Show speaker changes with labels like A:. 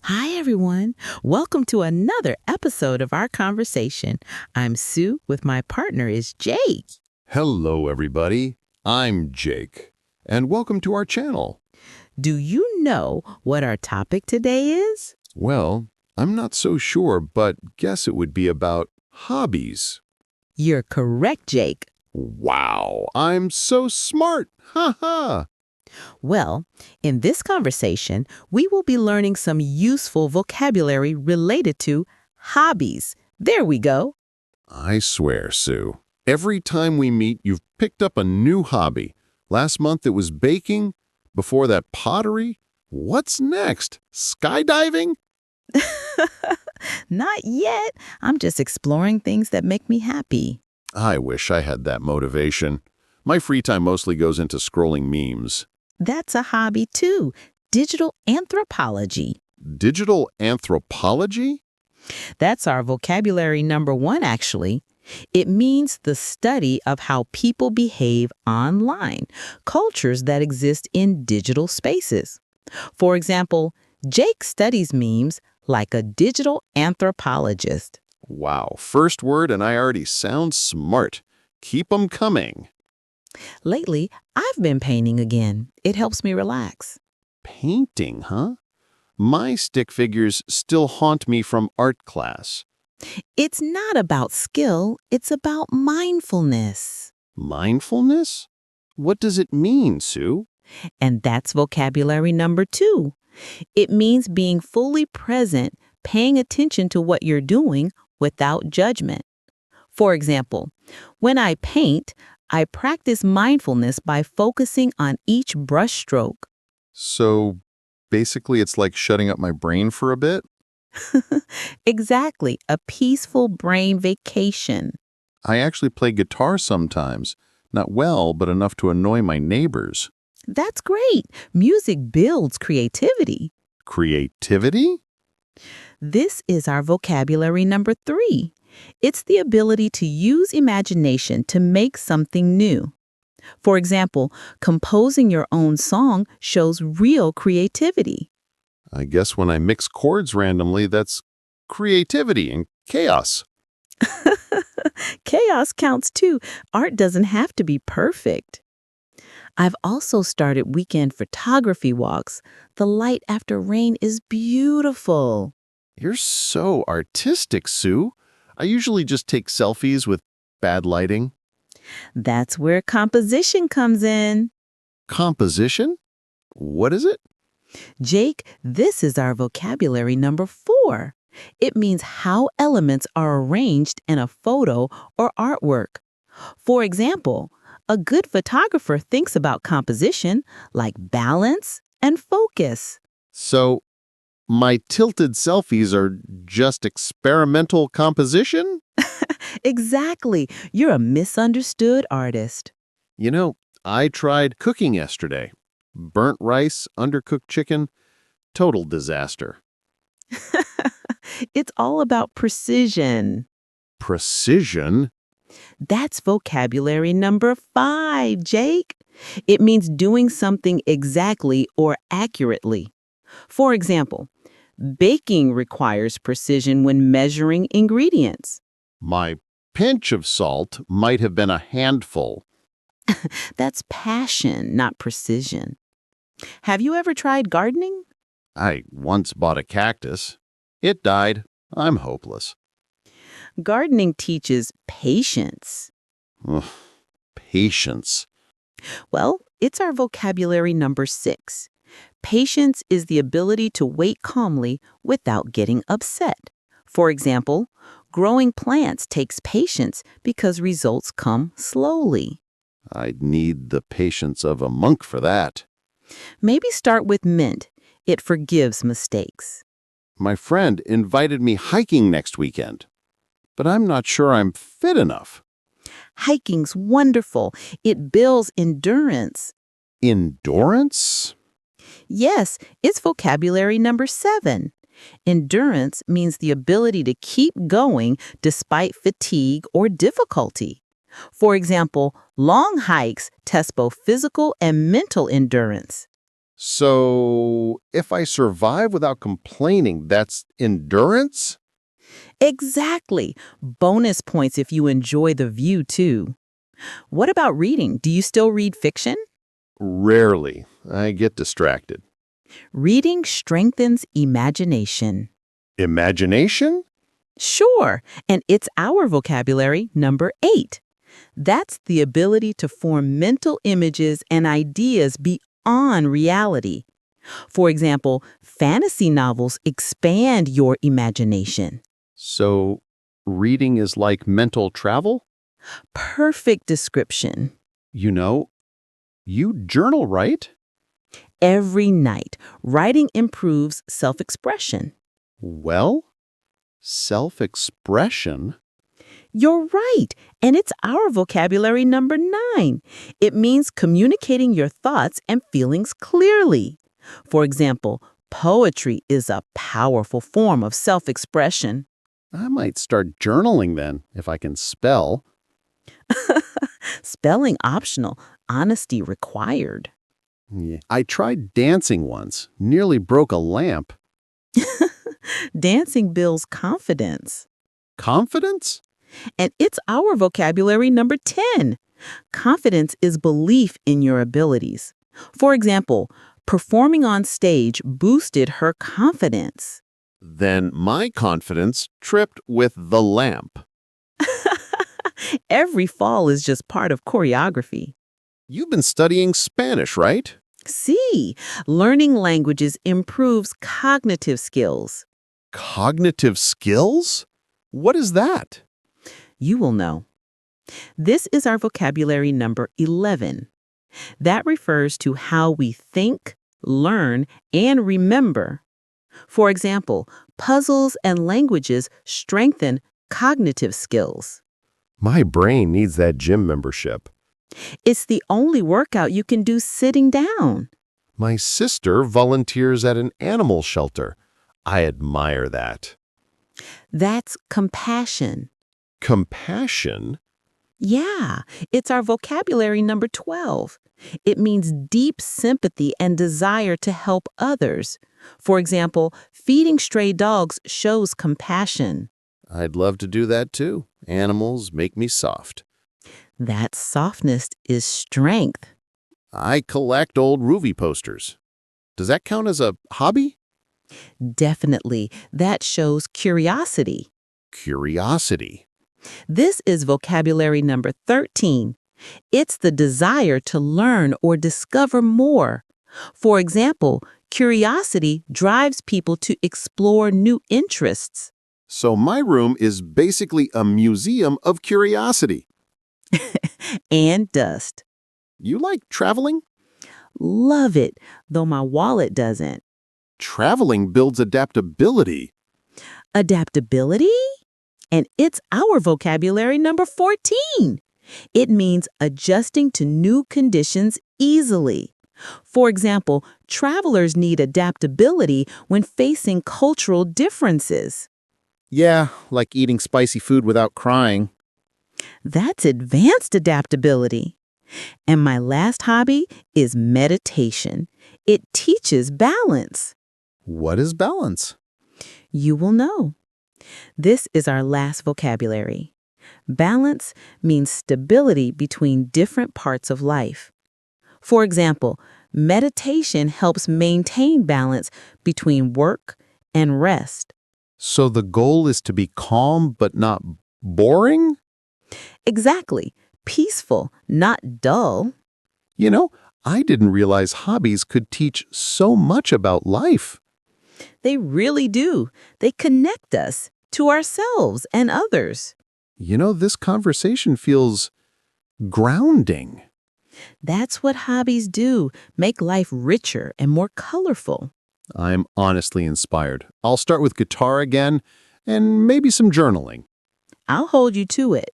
A: Hi, everyone. Welcome to another episode of our conversation. I'm Sue with my partner is Jake.
B: Hello, everybody. I'm Jake, and welcome to our channel.
A: Do you know what our topic today is?
B: Well, I'm not so sure, but guess it would be about hobbies.
A: You're correct, Jake.
B: Wow, I'm so smart! Ha ha!
A: Well, in this conversation, we will be learning some useful vocabulary related to hobbies. There we go.
B: I swear, Sue, every time we meet, you've picked up a new hobby. Last month it was baking. Before that, pottery. What's next? Skydiving?
A: Not yet. I'm just exploring things that make me happy.
B: I wish I had that motivation. My free time mostly goes into scrolling memes.
A: That's a hobby too. Digital anthropology.
B: Digital anthropology?
A: That's our vocabulary number one, actually. It means the study of how people behave online, cultures that exist in digital spaces. For example, Jake studies memes like a digital anthropologist.
B: Wow, first word and I already sound smart. Keep 'em coming.
A: Lately, I've been painting again. It helps me relax.
B: Painting, huh? My stick figures still haunt me from art class.
A: It's not about skill, it's about mindfulness.
B: Mindfulness? What does it mean, Sue?
A: And that's vocabulary number two. It means being fully present, paying attention to what you're doing without judgment. For example, when I paint, I practice mindfulness by focusing on each brushstroke.
B: So, basically it's like shutting up my brain for a bit?
A: Exactly, a peaceful brain vacation.
B: I actually play guitar sometimes. Not well, but enough to annoy my neighbors.
A: That's great. Music builds creativity.
B: Creativity?
A: This is our vocabulary number three. It's the ability to use imagination to make something new. For example, composing your own song shows real creativity.
B: I guess when I mix chords randomly, that's creativity and chaos.
A: Chaos counts too. Art doesn't have to be perfect. I've also started weekend photography walks. The light after rain is beautiful.
B: You're so artistic, Sue. I usually just take selfies with bad lighting.
A: That's where composition comes in.
B: Composition? What is it?
A: Jake, this is our vocabulary number four. It means how elements are arranged in a photo or artwork. For example, a good photographer thinks about composition like balance and focus.
B: So, my tilted selfies are just experimental composition?
A: Exactly. You're a misunderstood artist.
B: You know, I tried cooking yesterday. Burnt rice, undercooked chicken, total disaster.
A: It's all about precision.
B: Precision?
A: That's vocabulary number five, Jake. It means doing something exactly or accurately. For example, baking requires precision when measuring ingredients.
B: My pinch of salt might have been a handful.
A: That's passion, not precision. Have you ever tried gardening?
B: I once bought a cactus. It died. I'm hopeless.
A: Gardening teaches patience.
B: Ugh, patience.
A: Well, it's our vocabulary number six. Patience is the ability to wait calmly without getting upset. For example, growing plants takes patience because results come slowly.
B: I'd need the patience of a monk for that.
A: Maybe start with mint. It forgives mistakes.
B: My friend invited me hiking next weekend, but I'm not sure I'm fit enough.
A: Hiking's wonderful. It builds endurance.
B: Endurance?
A: Yes, it's vocabulary number seven. Endurance means the ability to keep going despite fatigue or difficulty. For example, long hikes test both physical and mental endurance.
B: So, if I survive without complaining, that's endurance?
A: Exactly. Bonus points if you enjoy the view, too. What about reading? Do you still read fiction?
B: Rarely. I get distracted.
A: Reading strengthens imagination.
B: Imagination?
A: Sure, and it's our vocabulary number 8. That's the ability to form mental images and ideas beyond reality. For example, fantasy novels expand your imagination.
B: So, reading is like mental travel?
A: Perfect description.
B: You know, you journal, right?
A: Every night, writing improves self-expression.
B: Well, self-expression?
A: You're right, and it's our vocabulary number 9. It means communicating your thoughts and feelings clearly. For example, poetry is a powerful form of self-expression.
B: I might start journaling then, if I can spell.
A: Spelling optional, honesty required.
B: Yeah. I tried dancing once, nearly broke a lamp.
A: Dancing builds confidence.
B: Confidence?
A: And it's our vocabulary number 10. Confidence is belief in your abilities. For example, performing on stage boosted her confidence.
B: Then my confidence tripped with the lamp.
A: Every fall is just part of choreography.
B: You've been studying Spanish, right?
A: See, learning languages improves cognitive skills.
B: Cognitive skills? What is that?
A: You will know. This is our vocabulary number 11. That refers to how we think, learn, and remember. For example, puzzles and languages strengthen cognitive skills.
B: My brain needs that gym membership.
A: It's the only workout you can do sitting down.
B: My sister volunteers at an animal shelter. I admire that.
A: That's compassion.
B: Compassion?
A: Yeah, it's our vocabulary number 12. It means deep sympathy and desire to help others. For example, feeding stray dogs shows compassion.
B: I'd love to do that too. Animals make me soft.
A: That softness is strength.
B: I collect old Ruby posters. Does that count as a hobby?
A: Definitely, that shows curiosity.
B: Curiosity.
A: This is vocabulary number 13. It's the desire to learn or discover more. For example, curiosity drives people to explore new interests.
B: So my room is basically a museum of curiosity.
A: And dust.
B: You like traveling?
A: Love it, though my wallet doesn't.
B: Traveling builds adaptability.
A: Adaptability? And it's our vocabulary number 14. It means adjusting to new conditions easily. For example, travelers need adaptability when facing cultural differences.
C: Yeah, like eating spicy food without crying.
A: That's advanced adaptability. And my last hobby is meditation. It teaches balance.
B: What is balance?
A: You will know. This is our last vocabulary. Balance means stability between different parts of life. For example, meditation helps maintain balance between work and rest.
B: So the goal is to be calm but not boring?
A: Exactly. Peaceful, not dull.
B: You know, I didn't realize hobbies could teach so much about life.
A: They really do. They connect us to ourselves and others.
B: You know, this conversation feels grounding.
A: That's what hobbies do, make life richer and more colorful.
B: I'm honestly inspired. I'll start with guitar again and maybe some journaling.
A: I'll hold you to it.